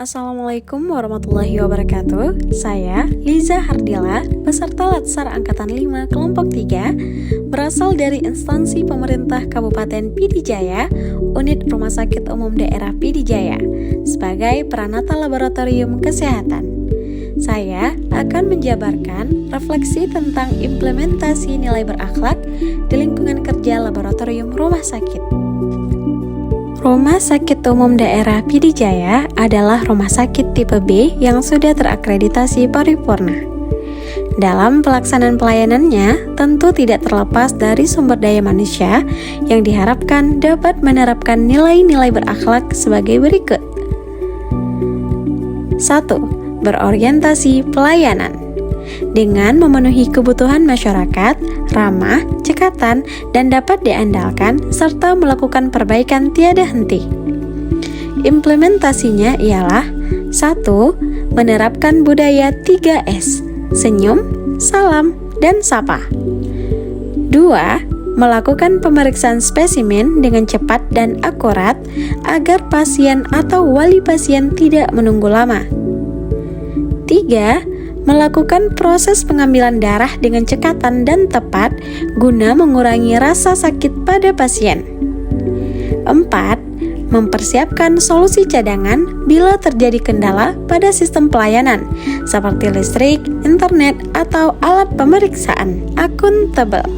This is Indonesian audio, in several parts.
Assalamualaikum warahmatullahi wabarakatuh. Saya Liza Hardila, peserta Latsar Angkatan 5 Kelompok 3, berasal dari instansi pemerintah Kabupaten Pidijaya, Unit Rumah Sakit Umum Daerah Pidijaya, sebagai Pranata Laboratorium Kesehatan. Saya akan menjabarkan refleksi tentang implementasi nilai berakhlak di lingkungan kerja laboratorium rumah sakit. Rumah Sakit Umum Daerah Pidijaya adalah rumah sakit tipe B yang sudah terakreditasi paripurna. Dalam pelaksanaan pelayanannya, tentu tidak terlepas dari sumber daya manusia yang diharapkan dapat menerapkan nilai-nilai berakhlak sebagai berikut. 1. Berorientasi pelayanan. Dengan memenuhi kebutuhan masyarakat, ramah, cekatan, dan dapat diandalkan, serta melakukan perbaikan tiada henti. Implementasinya ialah 1. Menerapkan budaya 3S, senyum, salam, dan sapa. 2. Melakukan pemeriksaan spesimen dengan cepat dan akurat agar pasien atau wali pasien tidak menunggu lama. 3. Melakukan proses pengambilan darah dengan cekatan dan tepat guna mengurangi rasa sakit pada pasien. 4. Mempersiapkan solusi cadangan bila terjadi kendala pada sistem pelayanan seperti listrik, internet, atau alat pemeriksaan. Akuntabel,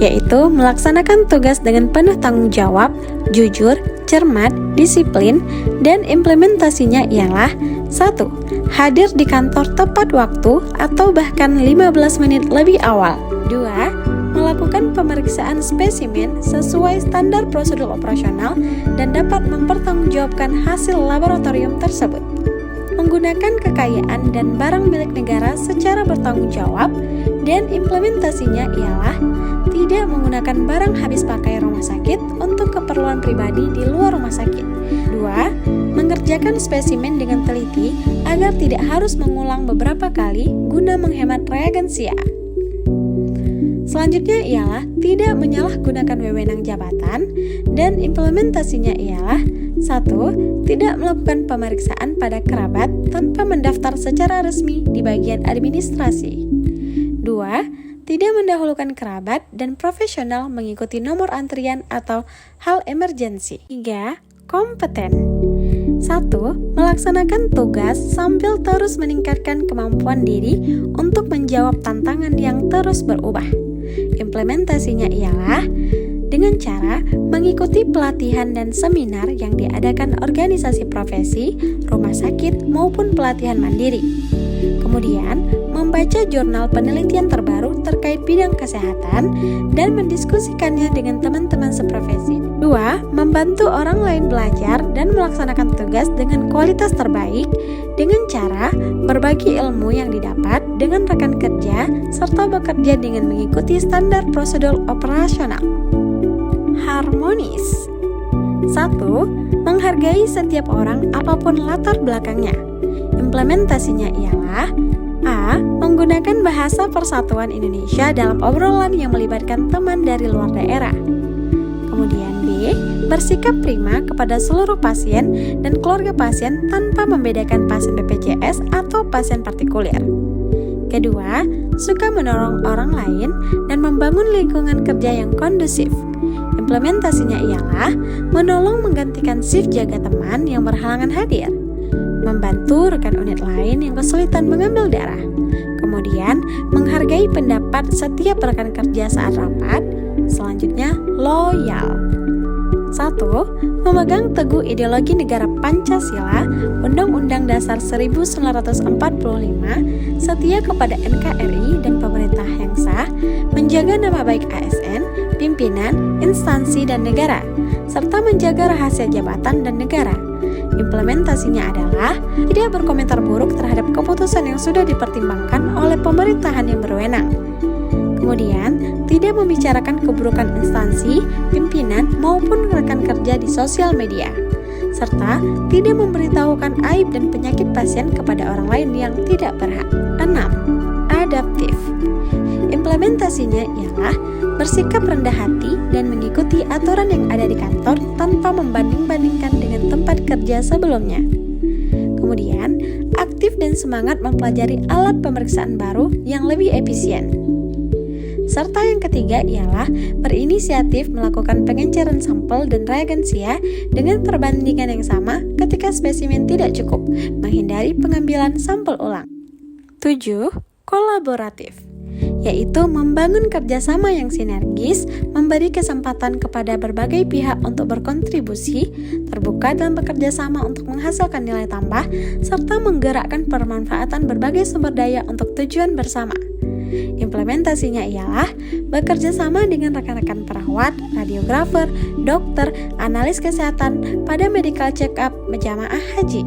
yaitu melaksanakan tugas dengan penuh tanggung jawab, jujur, cermat, disiplin, dan implementasinya ialah 1. Hadir di kantor tepat waktu atau bahkan 15 menit lebih awal. 2. Melakukan pemeriksaan spesimen sesuai standar prosedur operasional dan dapat mempertanggungjawabkan hasil laboratorium tersebut. Menggunakan kekayaan dan barang milik negara secara bertanggung jawab, dan implementasinya ialah tidak menggunakan barang habis pakai rumah sakit untuk keperluan pribadi di luar rumah sakit. 2. Mengerjakan spesimen dengan teliti agar tidak harus mengulang beberapa kali guna menghemat reagensia. Selanjutnya ialah tidak menyalahgunakan wewenang jabatan, dan implementasinya ialah 1. Tidak melakukan pemeriksaan pada kerabat tanpa mendaftar secara resmi di bagian administrasi. 2. Tidak mendahulukan kerabat dan profesional mengikuti nomor antrian atau hal emergensi. 3. Kompeten. 1. Melaksanakan tugas sambil terus meningkatkan kemampuan diri untuk menjawab tantangan yang terus berubah. Implementasinya ialah dengan cara mengikuti pelatihan dan seminar yang diadakan organisasi profesi, rumah sakit, maupun pelatihan mandiri. Kemudian, membaca jurnal penelitian terbaru terkait bidang kesehatan dan mendiskusikannya dengan teman-teman seprofesi. 2. Membantu orang lain belajar dan melaksanakan tugas dengan kualitas terbaik dengan cara berbagi ilmu yang didapat dengan rekan kerja serta bekerja dengan mengikuti standar prosedur operasional. Harmonis. 1. Menghargai setiap orang apapun latar belakangnya. Implementasinya ialah A. Menggunakan bahasa persatuan Indonesia dalam obrolan yang melibatkan teman dari luar daerah. Kemudian B. Bersikap prima kepada seluruh pasien dan keluarga pasien tanpa membedakan pasien BPJS atau pasien partikuler. Kedua, suka menolong orang lain dan membangun lingkungan kerja yang kondusif. Implementasinya ialah menolong menggantikan shift jaga teman yang berhalangan hadir, membantu rekan unit lain yang kesulitan mengambil darah, kemudian menghargai pendapat setiap rekan kerja saat rapat. Selanjutnya, loyal. 1. Memegang teguh ideologi negara Pancasila, Undang-Undang Dasar 1945, setia kepada NKRI dan pemerintah yang sah, menjaga nama baik ASN, pimpinan, instansi, dan negara, serta menjaga rahasia jabatan dan negara. Implementasinya adalah tidak berkomentar buruk terhadap keputusan yang sudah dipertimbangkan oleh pemerintahan yang berwenang. Kemudian, tidak membicarakan keburukan instansi, pimpinan, maupun rekan kerja di sosial media, serta tidak memberitahukan aib dan penyakit pasien kepada orang lain yang tidak berhak. 6. Adaptif. Implementasinya ialah bersikap rendah hati dan mengikuti aturan yang ada di kantor tanpa membanding-bandingkan dengan tempat kerja sebelumnya. Kemudian, aktif dan semangat mempelajari alat pemeriksaan baru yang lebih efisien. Serta yang ketiga ialah berinisiatif melakukan pengenceran sampel dan reagensia dengan perbandingan yang sama ketika spesimen tidak cukup, menghindari pengambilan sampel ulang. 7. Kolaboratif, yaitu membangun kerjasama yang sinergis, memberi kesempatan kepada berbagai pihak untuk berkontribusi, terbuka dalam bekerja sama untuk menghasilkan nilai tambah, serta menggerakkan pemanfaatan berbagai sumber daya untuk tujuan bersama. Implementasinya ialah bekerja sama dengan rekan-rekan perawat, radiografer, dokter, analis kesehatan pada medical check-up jamaah haji,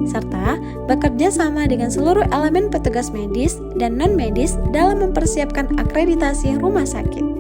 serta bekerja sama dengan seluruh elemen petugas medis dan non-medis dalam mempersiapkan akreditasi rumah sakit.